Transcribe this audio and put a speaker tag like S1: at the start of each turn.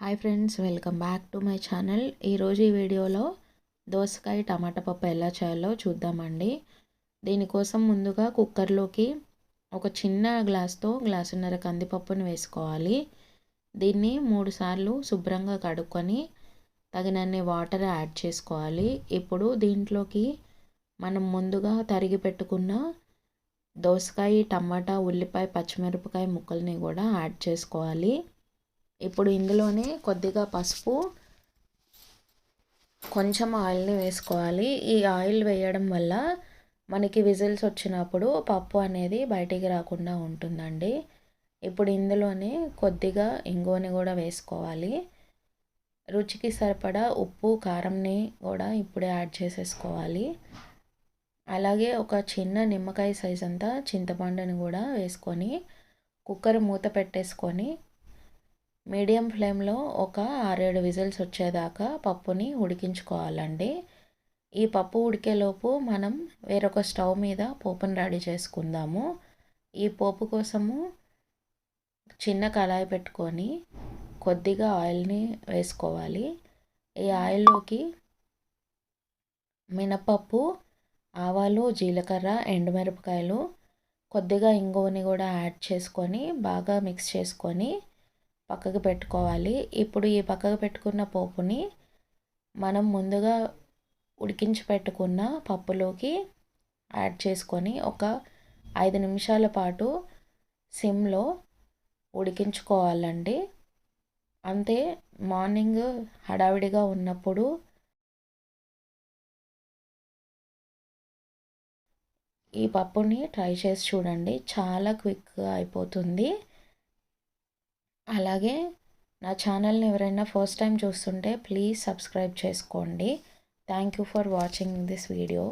S1: Hi friends, welcome back to my channel. ఈరోజు ఈ వీడియోలో దోసకాయ టమాటా పప్పు ఎలా చేయాలో చూద్దామండి. దీనికోసం ముందుగా కుక్కర్లోకి ఒక చిన్న గ్లాస్తో గ్లాసున్నర కందిపప్పును వేసుకోవాలి. దీన్ని 3 సార్లు శుభ్రంగా కడుక్కొని తగినన్ని వాటర్ యాడ్ చేసుకోవాలి. ఇప్పుడు దీంట్లోకి మనం ముందుగా తరిగి పెట్టుకున్న దోసకాయ, టమాటా, ఉల్లిపాయ, పచ్చిమిరపకాయ ముక్కల్ని కూడా యాడ్ చేసుకోవాలి. ఇప్పుడు ఇందులోనే కొద్దిగా పసుపు, కొంచెం ఆయిల్ని వేసుకోవాలి. ఈ ఆయిల్ వేయడం వల్ల మనకి విజిల్స్ వచ్చినప్పుడు పప్పు అనేది బయటికి రాకుండా ఉంటుందండి. ఇప్పుడు ఇందులోనే కొద్దిగా ఇంగువని కూడా వేసుకోవాలి. రుచికి సరిపడా ఉప్పు, కారంని కూడా ఇప్పుడే యాడ్ చేసేసుకోవాలి. అలాగే ఒక చిన్న నిమ్మకాయ సైజ్ అంతా చింతపండుని కూడా వేసుకొని కుక్కర్ మూత పెట్టేసుకొని మీడియం ఫ్లేమ్లో ఒక 6-7 విజిల్స్ వచ్చేదాకా పప్పుని ఉడికించుకోవాలండి. ఈ పప్పు ఉడికేలోపు మనం వేరొక స్టవ్ మీద పోపుని రెడీ చేసుకుందాము. ఈ పోపు కోసము చిన్న కళాయి పెట్టుకొని కొద్దిగా ఆయిల్ని వేసుకోవాలి. ఈ ఆయిల్లోకి మినపప్పు, ఆవాలు, జీలకర్ర, ఎండుమిరపకాయలు, కొద్దిగా ఇంగువని కూడా యాడ్ చేసుకొని బాగా మిక్స్ చేసుకొని పక్కకు పెట్టుకోవాలి. ఇప్పుడు ఈ పక్కకు పెట్టుకున్న పోపుని మనం ముందుగా ఉడికించి పెట్టుకున్న పప్పులోకి యాడ్ చేసుకొని ఒక 5 నిమిషాల పాటు సిమ్లో ఉడికించుకోవాలండి. అంతే. మార్నింగ్ హడావిడిగా ఉన్నప్పుడు ఈ పప్పుని ట్రై చేసి చూడండి, చాలా క్విక్గా అయిపోతుంది. అలాగే నా ఛానల్ని ఎవరైనా ఫస్ట్ టైం చూస్తుంటే ప్లీజ్ సబ్స్క్రైబ్ చేసుకోండి. Thank you for watching this video.